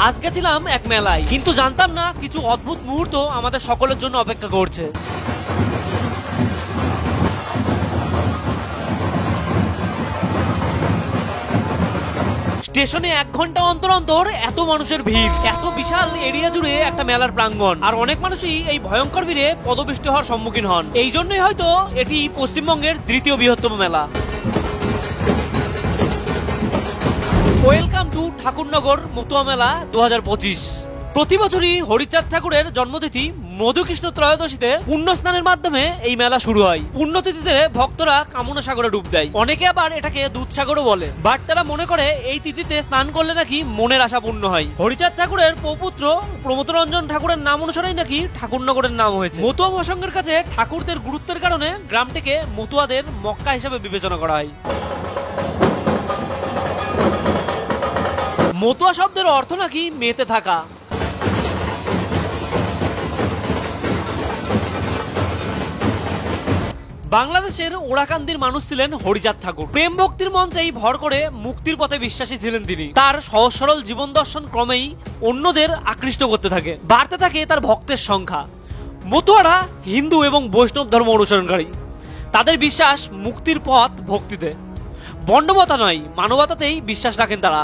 আজ গেছিলাম এক মেলায়, কিন্তু জানতাম না কিছু অদ্ভুত মুহূর্ত আমাদের সকলের জন্য অপেক্ষা করছে। স্টেশনে 1 ঘন্টা অন্তর অন্তর এত মানুষের ভিড়, এত বিশাল এরিয়া জুড়ে একটা মেলার প্রাঙ্গণ, আর অনেক মানুষই এই ভয়ঙ্কর ভিড়ে পদপিষ্ট হওয়ার সম্মুখীন হন। এই জন্যই হয়তো এটি পশ্চিমবঙ্গের 3য় বৃহত্তম মেলা। ওয়েলকাম টু ঠাকুরনগর মতুয়া মেলা 2025। প্রতি বছরই হরিচাঁদ ঠাকুরের জন্মতিথি মধুকৃষ্ণ ত্রয়োদশীতে পুণ্য স্নানের মাধ্যমে এই মেলা শুরু হয়। পুণ্যতিথিতে ভক্তরা কামনা সাগরে ডুব দেয়, অনেকে আবার এটাকে দুধসাগরও বলে। বাট তারা মনে করে এই তিথিতে স্নান করলে নাকি মনের আশা পূর্ণ হয়। হরিচাঁদ ঠাকুরের পৌপুত্র প্রমথরঞ্জন ঠাকুরের নাম অনুসারেই নাকি ঠাকুরনগরের নাম হয়েছে। মতুয়া মহাসংঘের কাছে ঠাকুরদের গুরুত্বের কারণে গ্রামটিকে মতুয়াদের মক্কা হিসেবে বিবেচনা করা হয়। মতুয়া শব্দের অর্থ নাকি মেতে থাকা। বাংলাদেশের ওরাকান্দির মানুষ ছিলেন হরিচাঁদ ঠাকুর। প্রেম ভক্তির মন্ত্রেই ভর করে মুক্তির পথে বিশ্বাসী ছিলেন তিনি। তার সহজ সরল জীবন দর্শন ক্রমেই অন্যদের আকৃষ্ট করতে থাকে, বাড়তে থাকে তার ভক্তের সংখ্যা। মতুয়ারা হিন্দু এবং বৈষ্ণব ধর্ম অনুসরণকারী। তাদের বিশ্বাস মুক্তির পথ ভক্তিতে, বন্ডমতা নয়, মানবতাতেই বিশ্বাস রাখেন তারা।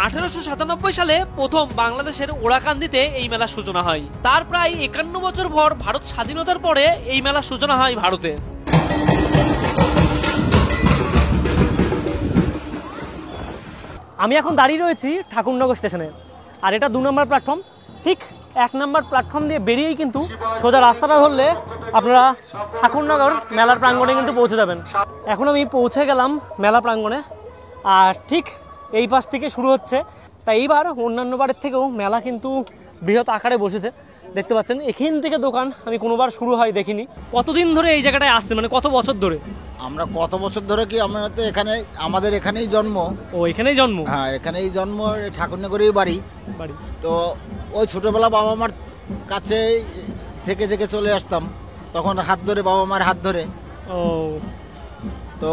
1897 সালে প্রথম বাংলাদেশের ওরাকান্দিতে এই মেলার সূচনা হয়। তার প্রায় 51 বছর পর ভারত স্বাধীনতার পরে এই মেলার সূচনা হয় ভারতে। আমি এখন দাঁড়িয়ে রয়েছি ঠাকুরনগর স্টেশনে, আর এটা 2 নম্বর প্ল্যাটফর্ম। ঠিক 1 নম্বর প্ল্যাটফর্ম দিয়ে বেরিয়েই কিন্তু সোজা রাস্তাটা ধরলে আপনারা ঠাকুরনগর মেলার প্রাঙ্গণে কিন্তু পৌঁছে যাবেন। এখন আমি পৌঁছে গেলাম মেলা প্রাঙ্গণে, আর ঠিক এই পাশ থেকে শুরু হচ্ছে। তাই এইবার অন্যান্য বারের থেকেও মেলা কিন্তু বৃহৎ আকারে বসেছে, দেখতে পাচ্ছেন। এখান থেকে দোকান আমি কোনোবার শুরু হয় দেখিনি। কতদিন ধরে এই জায়গাটায় আসছে, মানে কত বছর ধরে? আমরা কত বছর ধরে কি, আমরা তো এখানে, আমাদের এখানেই জন্ম। ও, এখানেই জন্ম? হ্যাঁ, এখানেই জন্ম, ঠাকুরনগরেই বাড়ি। তো ওই ছোটবেলা বাবা মার কাছে থেকে থেকে চলে আসতাম, তখন হাত ধরে, বাবা মার হাত ধরে। ও, তো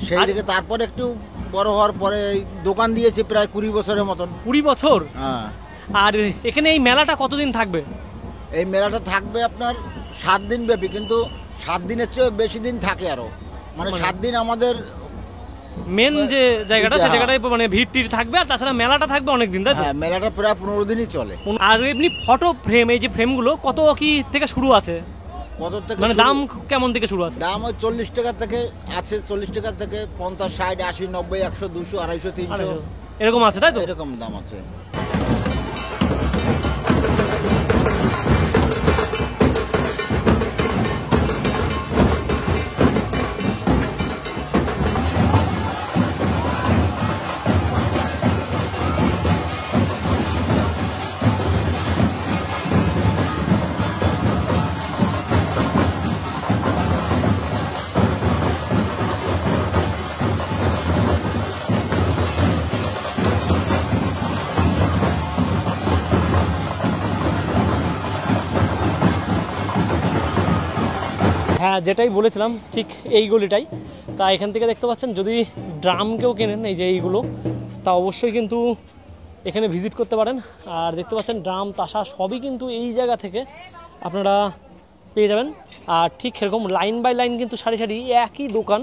সেই দিকে তারপর একটু বড় হওয়ার পরে দোকান দিয়েছি প্রায় 20 বছরের মতন। 20 বছর? হ্যাঁ। আর এখানে এই মেলাটা কতদিন থাকবে? এই মেলাটা থাকবে আপনার 7 দিন ব্যাপী, কিন্তু 7 দিনের চেয়ে বেশি দিন থাকে আরো। মানে 7 দিন আমাদের মেন যে জায়গাটা, সে জায়গাটায় মানে ভিড় টিড় থাকবে, আর তাছাড়া মেলাটা থাকবে অনেক দিন, তাই তো? হ্যাঁ, মেলাটা প্রায় 15 দিনই চলে। আর এমনি ফটো ফ্রেম, এই যে ফ্রেমগুলো কত কি থেকে শুরু আছে? কত থেকে, মানে দাম কেমন থেকে শুরু আছে? দাম ওই 40 টাকা থেকে আছে, 40 টাকা থেকে 50, 60, 80, 90, 100, 200, 250, 300 এরকম আছে, তাই তো? এরকম দাম আছে। হ্যাঁ, যেটাই বলেছিলাম ঠিক এই গলিটাই। তা এখান থেকে দেখতে পাচ্ছেন, যদি ড্রাম কেউ কেনেন, এই যে এইগুলো, তা অবশ্যই কিন্তু এখানে ভিজিট করতে পারেন। আর দেখতে পাচ্ছেন ড্রাম, তাসা সবই কিন্তু এই জায়গা থেকে আপনারা পেয়ে যাবেন। আর ঠিক এরকম লাইন বাই লাইন কিন্তু সারি সারি একই দোকান।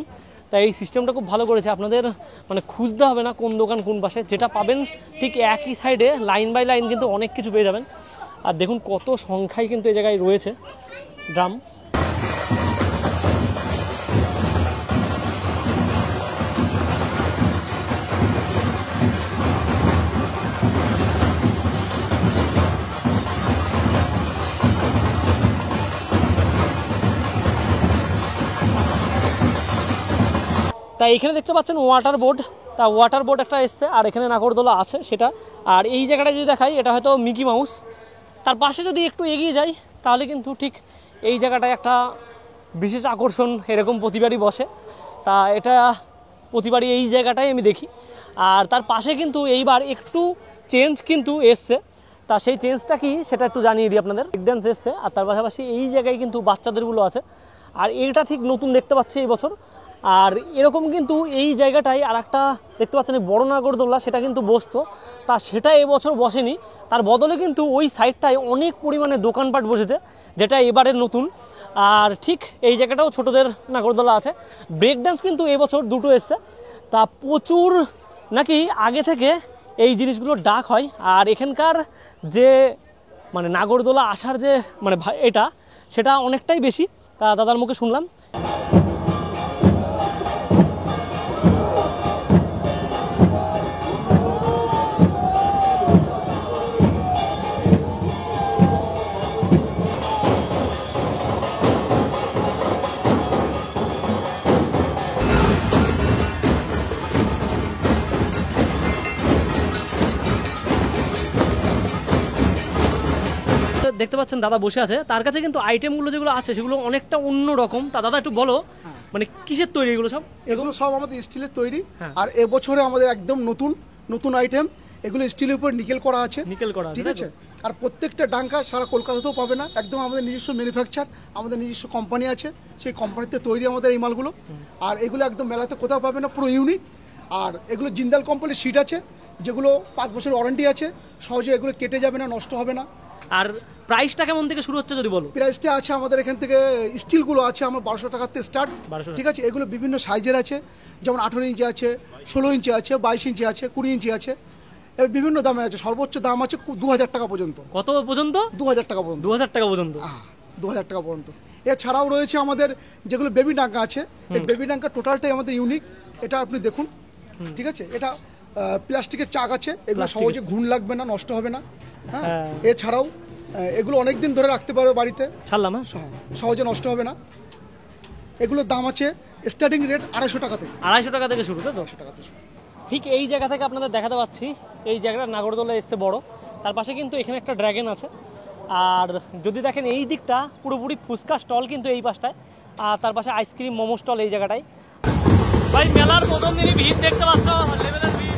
তাই এই সিস্টেমটা খুব ভালো করেছে, আপনাদের মানে খুঁজতে হবে না কোন দোকান কোন পাশে, যেটা পাবেন ঠিক একই সাইডে লাইন বাই লাইন কিন্তু অনেক কিছু পেয়ে যাবেন। আর দেখুন কত সংখ্যায় কিন্তু এই জায়গায় রয়েছে ড্রাম। তাই এখানে দেখতে পাচ্ছেন ওয়াটার বোর্ড, তা ওয়াটার বোর্ড একটা এসছে, আর এখানে নাগরদোলা আছে সেটা। আর এই জায়গাটা যদি দেখাই, এটা হয়তো মিকি মাউস। তার পাশে যদি একটু এগিয়ে যাই, তাহলে কিন্তু ঠিক এই জায়গাটায় একটা বিশেষ আকর্ষণ এরকম প্রতিবারই বসে। তা এটা প্রতিবারই এই জায়গাটায় আমি দেখি। আর তার পাশে কিন্তু এইবার একটু চেঞ্জ কিন্তু এসছে। তা সেই চেঞ্জটা কি সেটা একটু জানিয়ে দিই আপনাদের। ব্রেক ড্যান্স এসছে, আর তার পাশাপাশি এই জায়গায় কিন্তু বাচ্চাদেরগুলো আছে। আর এটা ঠিক নতুন দেখতে পাচ্ছি এই বছর। আর এরকম কিন্তু এই জায়গাটায় আর একটা দেখতে পাচ্ছেন বড় নাগরদোল্লা, সেটা কিন্তু বসতো, তা সেটা এবছর বসেনি। তার বদলে কিন্তু ওই সাইডটায় অনেক পরিমাণে দোকানপাট বসেছে, যেটা এবারের নতুন। আর ঠিক এই জায়গাটাও ছোটদের নাগরদোল্লা আছে। ব্রেক ডান্স কিন্তু এবছর দুটো এসছে, তা প্রচুর নাকি আগে থেকে এই জিনিসগুলোর ডাক হয়। আর এখানকার যে মানে নাগরদোলা আসার যে মানে এটা সেটা অনেকটাই বেশি, তা দাদার মুখে শুনলাম। দেখতে পাচ্ছেন দাদা বসে আছে, তার কাছে কিন্তু আইটেমগুলো যেগুলো আছে সেগুলো অনেকটা অন্য রকম। তা দাদা একটু বলো মানে কিসের তৈরি এগুলো সব? এগুলো সব আমাদের স্টিলের তৈরি। হ্যাঁ। আর এবছরে আমাদের একদম নতুন নতুন আইটেম, এগুলো স্টিলের উপর নিকেল করা আছে। নিকেল করা আছে, ঠিক আছে। আর প্রত্যেকটা ডাঙ্কা সারা কলকাতাতেও পাবে না, একদম আমাদের নিজস্ব ম্যানুফ্যাকচার, আমাদের নিজস্ব কোম্পানি আছে, সেই কোম্পানিতে তৈরি আমাদের এই মালগুলো। আর এগুলো একদম মেলাতে কোথাও পাবে না, পুরো ইউনিক। আর এগুলো জিন্দাল কোম্পানির শিট আছে, যেগুলো 5 বছর ওয়ারেন্টি আছে, সহজে এগুলো কেটে যাবে না, নষ্ট হবে না। আর প্রাইসটা কেমন থেকে শুরু হচ্ছে যদি বলো? প্রাইসটা আছে আমাদের এখান থেকে, স্টিলগুলো আছে আমার 1200 টাকাতে স্টার্ট। 1200 ঠিক আছে। এগুলো বিভিন্ন সাইজের আছে, যেমন 18 ইঞ্চি আছে, 16 ইঞ্চি আছে, 22 ইঞ্চি আছে, 20 ইঞ্চি আছে, এর বিভিন্ন দামের আছে। সর্বোচ্চ দাম আছে 2000 টাকা পর্যন্ত। কত পর্যন্ত? 2000 টাকা পর্যন্ত। 2000 টাকা পর্যন্ত? 2000 টাকা পর্যন্ত। এছাড়াও রয়েছে আমাদের যেগুলো বেবি ডাঙ্কা আছে, এই বেবি ডাঙ্কা টোটালটাই আমাদের ইউনিক। এটা আপনি দেখুন, ঠিক আছে। এটা প্লাস্টিকের চাক আছে, এগুলো সহজে ঘুণ লাগবে না, নষ্ট হবে না। হ্যাঁ। এছাড়াও এগুলো অনেক দিন ধরে রাখতে পারবে বাড়িতে, ছাড়লাম, সহজে নষ্ট হবে না। এগুলোর দাম আছে স্টার্টিং রেট 250 টাকা থেকে। 250 টাকা থেকে শুরু, তাই তো? 250 টাকা থেকে শুরু। ঠিক এই জায়গা থেকে আপনাদের দেখাতে পাচ্ছি, এই জায়গাটা নাগরদোলা এসছে বড়, তার পাশে কিন্তু এখানে একটা ড্র্যাগন আছে। আর যদি দেখেন এই দিকটা পুরোপুরি ফুচকা স্টল কিন্তু এই পাশটায়, আর তার পাশে আইসক্রিম মোমো স্টল এই জায়গাটায়। ভাই মেলার প্রথম দিনই ভিড় দেখতে পাচ্ছ, লেভেলের ভিড়।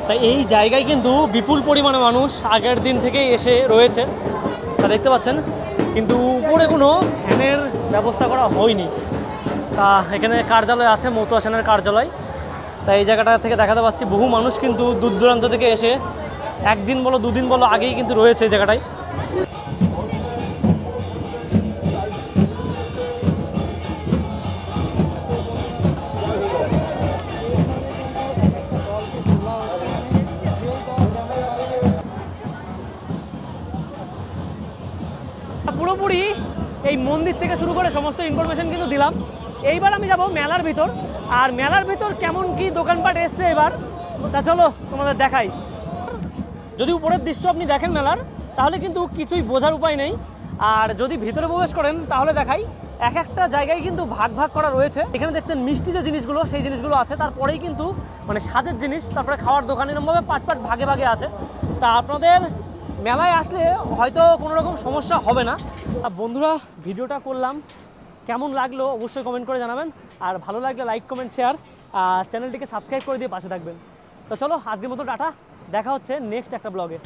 তাই এই জায়গায় কিন্তু বিপুল পরিমাণে মানুষ আগের দিন থেকেই এসে রয়েছে, তা দেখতে পাচ্ছেন। কিন্তু উপরে কোনো ফ্যানের ব্যবস্থা করা হয়নি। তা এখানে কার্যালয় আছে, মতুয়া সেনের কার্যালয়। তাই এই জায়গাটা থেকে দেখাতে পাচ্ছি বহু মানুষ কিন্তু দূর দূরান্ত থেকে এসে একদিন বলো দুদিন বলো আগেই কিন্তু রয়েছে এই জায়গাটায়। পুরোপুরি এই মন্দির থেকে শুরু করে সমস্ত ইনফরমেশন কিন্তু দিলাম। এইবার আমি যাব মেলার ভিতর, আর মেলার ভিতর কেমন কি দোকানপাট এসছে এবার, তা চলো তোমাদের দেখাই। যদি উপরের দৃশ্য আপনি দেখেন মেলার, তাহলে কিন্তু কিছুই বোঝার উপায় নেই। আর যদি ভিতরে প্রবেশ করেন তাহলে দেখাই, এক একটা জায়গায় কিন্তু ভাগ ভাগ করা রয়েছে। এখানে দেখতেন মিষ্টি যে জিনিসগুলো, সেই জিনিসগুলো আছে, তারপরেই কিন্তু মানে স্বাদের জিনিস, তারপরে খাওয়ার দোকান, এরকমভাবে পাট পাট ভাগে ভাগে আছে। তা আপনাদের মেলায় আসলে হয়তো কোনো রকম সমস্যা হবে না। বন্ধুরা, ভিডিওটা করলাম, কেমন লাগলো অবশ্যই কমেন্ট করে জানাবেন। আর ভালো লাগলে লাইক কমেন্ট শেয়ার, চ্যানেলটিকে সাবস্ক্রাইব করে দিয়ে পাশে থাকবেন। তো চলো আজকের মতো টাটা, দেখা হচ্ছে নেক্সট একটা ব্লগে।